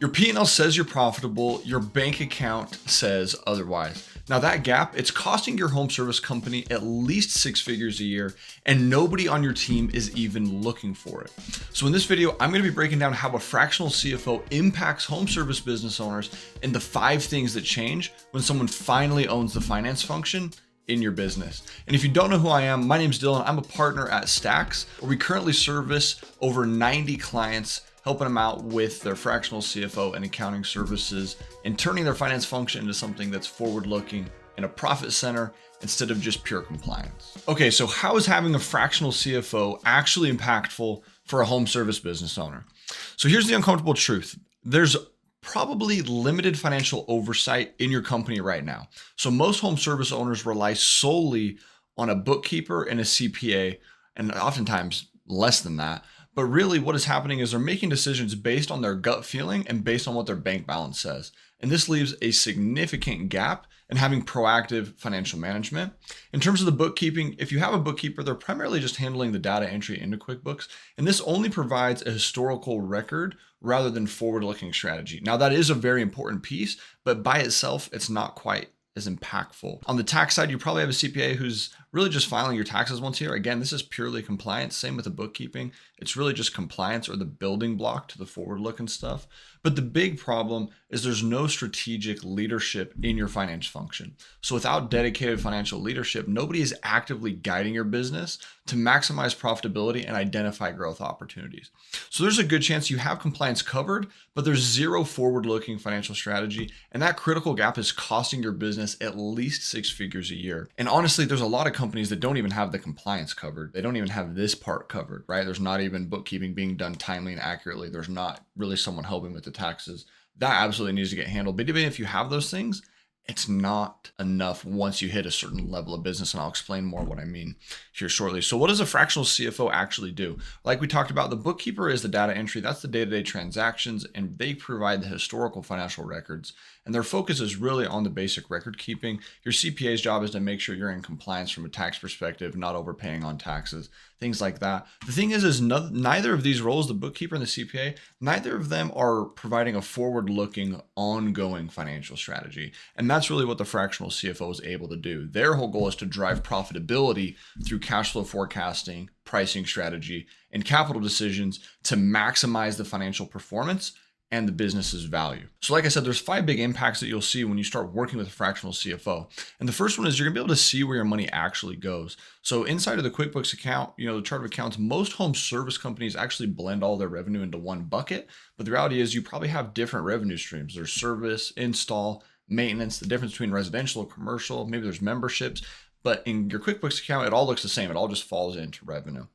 Your P&L says you're profitable, your bank account says otherwise. Now that gap, it's costing your home service company at least 6 figures a year, and nobody on your team is even looking for it. So in this video, I'm gonna be breaking down how a fractional CFO impacts home service business owners and the 5 things that change when someone finally owns the finance function in your business. And if you don't know who I am, my name's Dylan. I'm a partner at STAXX, where we currently service over 90 clients, helping them out with their fractional CFO and accounting services and turning their finance function into something that's forward-looking and a profit center instead of just pure compliance. Okay, so how is having a fractional CFO actually impactful for a home service business owner? So here's the uncomfortable truth. There's probably limited financial oversight in your company right now. So most home service owners rely solely on a bookkeeper and a CPA, and oftentimes less than that. But really what is happening is they're making decisions based on their gut feeling and based on what their bank balance says. And this leaves a significant gap in having proactive financial management. In terms of the bookkeeping, if you have a bookkeeper, they're primarily just handling the data entry into QuickBooks. And this only provides a historical record rather than forward-looking strategy. Now that is a very important piece, but by itself, it's not quite as impactful. On the tax side, you probably have a CPA who's really just filing your taxes once a year. Again, this is purely compliance. Same with the bookkeeping. It's really just compliance or the building block to the forward looking stuff. But the big problem is there's no strategic leadership in your finance function. So without dedicated financial leadership, nobody is actively guiding your business to maximize profitability and identify growth opportunities. So there's a good chance you have compliance covered, but there's zero forward-looking financial strategy. And that critical gap is costing your business at least 6 figures a year. And honestly, there's a lot of companies that don't even have the compliance covered. They don't even have this part covered, right? There's not even bookkeeping being done timely and accurately. There's not really someone helping with the taxes. That absolutely needs to get handled. But even if you have those things, it's not enough once you hit a certain level of business, and I'll explain more what I mean here shortly. So what does a fractional CFO actually do? Like we talked about, the bookkeeper is the data entry. That's the day-to-day transactions, and they provide the historical financial records. And their focus is really on the basic record keeping. Your CPA's job is to make sure you're in compliance from a tax perspective, not overpaying on taxes, things like that. The thing is neither of these roles, the bookkeeper and the CPA, neither of them are providing a forward-looking, ongoing financial strategy. And that's really what the fractional CFO is able to do. Their whole goal is to drive profitability through cash flow forecasting, pricing strategy, and capital decisions to maximize the financial performance and the business's value. So like I said, there's 5 big impacts that you'll see when you start working with a fractional CFO. And the first one is you're gonna be able to see where your money actually goes. So inside of the QuickBooks account, the chart of accounts, most home service companies actually blend all their revenue into one bucket. But the reality is you probably have different revenue streams. There's service, install, maintenance, the difference between residential and commercial, maybe there's memberships, but in your QuickBooks account, it all looks the same. It all just falls into revenue.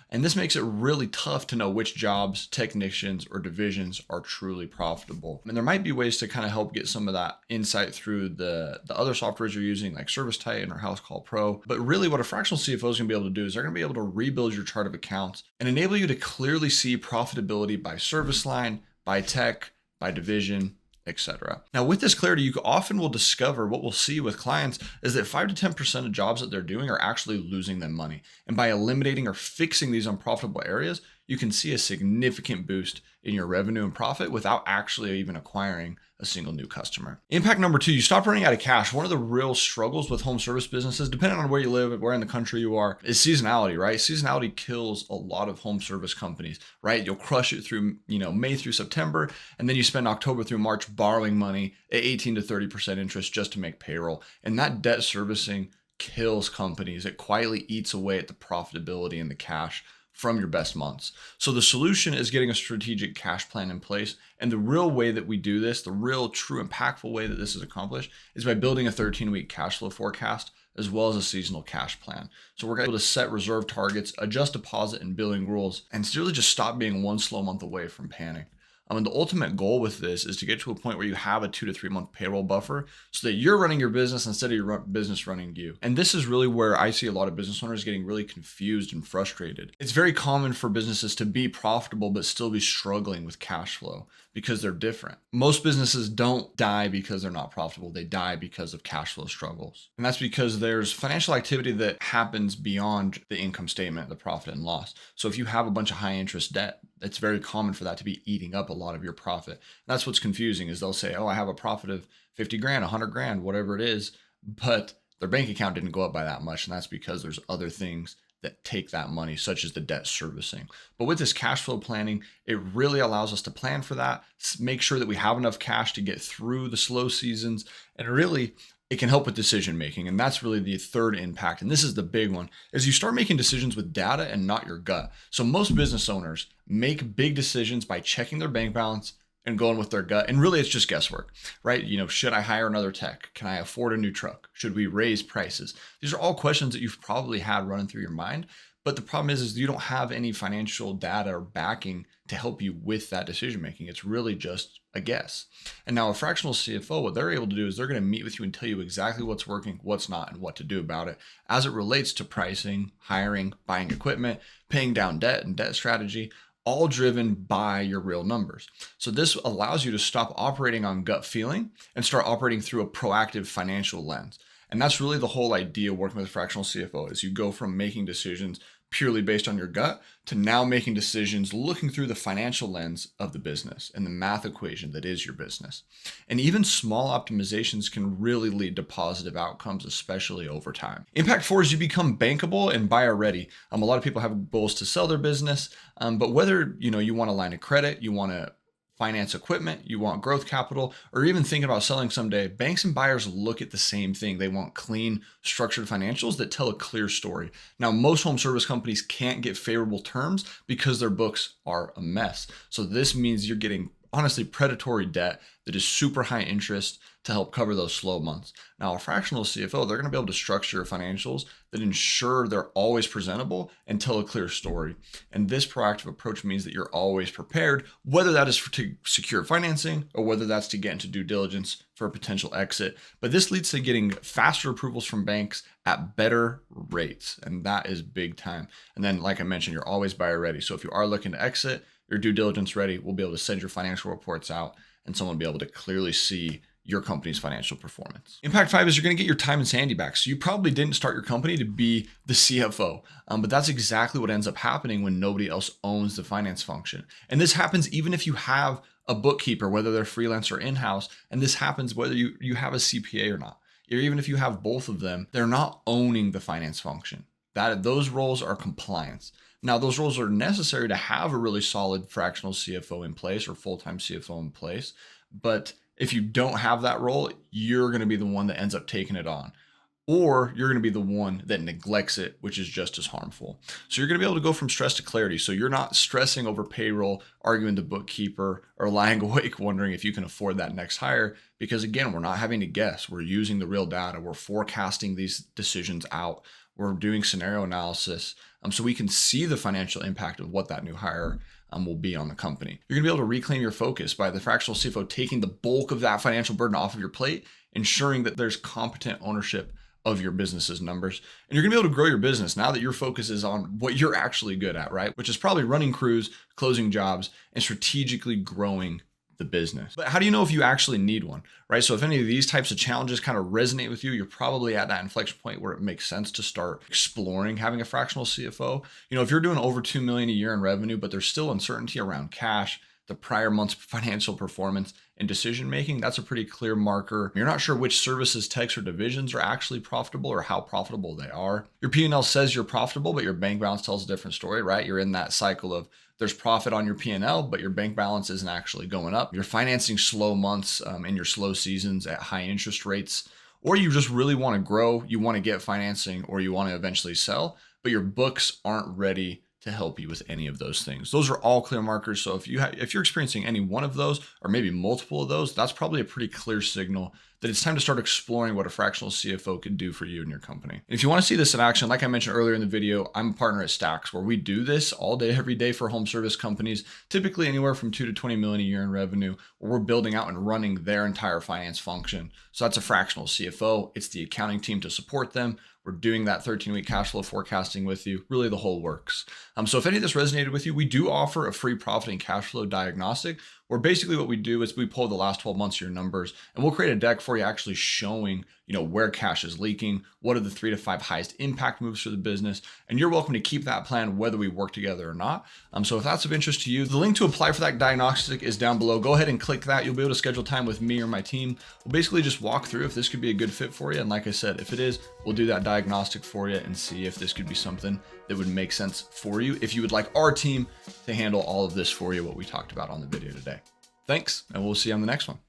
And this makes it really tough to know which jobs, technicians, or divisions are truly profitable. And there might be ways to kind of help get some of that insight through the other softwares you're using, like Service Titan or House Call Pro. But really what a fractional CFO is gonna be able to do is they're gonna be able to rebuild your chart of accounts and enable you to clearly see profitability by service line, by tech, by division, etc. Now with this clarity, you often will discover what we'll see with clients is that 5 to 10% of jobs that they're doing are actually losing them money. And by eliminating or fixing these unprofitable areas, you can see a significant boost in your revenue and profit without actually even acquiring a single new customer. Impact number 2, you stop running out of cash. One of the real struggles with home service businesses, depending on where you live, where in the country you are, is seasonality, right? Seasonality kills a lot of home service companies, right? You'll crush it through, May through September, and then you spend October through March borrowing money at 18 to 30% interest just to make payroll. And that debt servicing kills companies. It quietly eats away at the profitability and the cash from your best months. So the solution is getting a strategic cash plan in place. And the real way that we do this, the real true impactful way that this is accomplished is by building a 13-week cash flow forecast as well as a seasonal cash plan. So we're able to set reserve targets, adjust deposit and billing rules, and really just stop being one slow month away from panic. And the ultimate goal with this is to get to a point where you have a 2 to 3 month payroll buffer so that you're running your business instead of your business running you. And this is really where I see a lot of business owners getting really confused and frustrated. It's very common for businesses to be profitable but still be struggling with cash flow because they're different. Most businesses don't die because they're not profitable. They die because of cash flow struggles. And that's because there's financial activity that happens beyond the income statement, the profit and loss. So if you have a bunch of high interest debt, it's very common for that to be eating up a lot of your profit. And that's what's confusing is they'll say, oh, I have a profit of 50 grand, 100 grand, whatever it is, but their bank account didn't go up by that much. And that's because there's other things that take that money, such as the debt servicing. But with this cash flow planning, it really allows us to plan for that, make sure that we have enough cash to get through the slow seasons, and really it can help with decision making. And that's really the third impact. And this is the big one, is you start making decisions with data and not your gut. So most business owners make big decisions by checking their bank balance and going with their gut. And really it's just guesswork, right? Should I hire another tech? Can I afford a new truck? Should we raise prices? These are all questions that you've probably had running through your mind. But the problem is you don't have any financial data or backing to help you with that decision making. It's really just a guess. And now a fractional CFO, what they're able to do is they're going to meet with you and tell you exactly what's working, what's not, and what to do about it as it relates to pricing, hiring, buying equipment, paying down debt and debt strategy, all driven by your real numbers. So this allows you to stop operating on gut feeling and start operating through a proactive financial lens. And that's really the whole idea working with a fractional CFO is you go from making decisions purely based on your gut to now making decisions looking through the financial lens of the business and the math equation that is your business. And even small optimizations can really lead to positive outcomes, especially over time. Impact 4 is you become bankable and buyer ready. A lot of people have goals to sell their business, but whether you want a line of credit, you want to finance equipment, you want growth capital, or even thinking about selling someday, banks and buyers look at the same thing. They want clean, structured financials that tell a clear story. Now, most home service companies can't get favorable terms because their books are a mess. So this means you're getting honestly predatory debt that is super high interest to help cover those slow months. Now, a fractional CFO, they're going to be able to structure your financials that ensure they're always presentable and tell a clear story. And this proactive approach means that you're always prepared, whether that is to secure financing or whether that's to get into due diligence for a potential exit. But this leads to getting faster approvals from banks at better rates. And that is big time. And then, like I mentioned, you're always buyer ready. So if you are looking to exit, your due diligence ready, we'll be able to send your financial reports out and someone will be able to clearly see your company's financial performance. Impact 5 is you're going to get your time and sanity back. So you probably didn't start your company to be the CFO, but that's exactly what ends up happening when nobody else owns the finance function. And this happens even if you have a bookkeeper, whether they're freelance or in-house, and this happens whether you have a CPA or not. Or even if you have both of them, they're not owning the finance function. Those roles are compliance. Now, those roles are necessary to have a really solid fractional CFO in place or full-time CFO in place. But if you don't have that role, you're going to be the one that ends up taking it on. Or you're going to be the one that neglects it, which is just as harmful. So you're going to be able to go from stress to clarity. So you're not stressing over payroll, arguing the bookkeeper, or lying awake wondering if you can afford that next hire. Because again, we're not having to guess. We're using the real data. We're forecasting these decisions out. We're doing scenario analysis so we can see the financial impact of what that new hire will be on the company. You're going to be able to reclaim your focus by the fractional CFO taking the bulk of that financial burden off of your plate, ensuring that there's competent ownership of your business's numbers. And you're going to be able to grow your business now that your focus is on what you're actually good at, right? Which is probably running crews, closing jobs, and strategically growing the business. But how do you know if you actually need one, right? So if any of these types of challenges kind of resonate with you, you're probably at that inflection point where it makes sense to start exploring having a fractional CFO. If you're doing over 2 million a year in revenue, but there's still uncertainty around cash, the prior month's financial performance and decision making, that's a pretty clear marker. You're not sure which services, techs, or divisions are actually profitable or how profitable they are. Your P&L says you're profitable, but your bank balance tells a different story, right? You're in that cycle of there's profit on your P&L, but your bank balance isn't actually going up. You're financing slow months in your slow seasons at high interest rates, or you just really want to grow, you want to get financing, or you want to eventually sell, but your books aren't ready to help you with any of those things. Those are all clear markers. So if you're experiencing any one of those, or maybe multiple of those, that's probably a pretty clear signal that it's time to start exploring what a fractional CFO can do for you and your company. And if you want to see this in action, like I mentioned earlier in the video, I'm a partner at STAXX, where we do this all day, every day for home service companies, typically anywhere from 2 to 20 million a year in revenue, where we're building out and running their entire finance function. So that's a fractional CFO. It's the accounting team to support them. We're doing that 13-week cash flow forecasting with you, really the whole works. So if any of this resonated with you, we do offer a free profit and cash flow diagnostic where basically what we do is we pull the last 12 months of your numbers, and we'll create a deck for you actually showing, where cash is leaking, what are the 3 to 5 highest impact moves for the business, and you're welcome to keep that plan whether we work together or not. So if that's of interest to you, the link to apply for that diagnostic is down below. Go ahead and click that. You'll be able to schedule time with me or my team. We'll basically just walk through if this could be a good fit for you. And like I said, if it is, we'll do that diagnostic for you and see if this could be something that would make sense for you if you would like our team to handle all of this for you, what we talked about on the video today. Thanks, and we'll see you on the next one.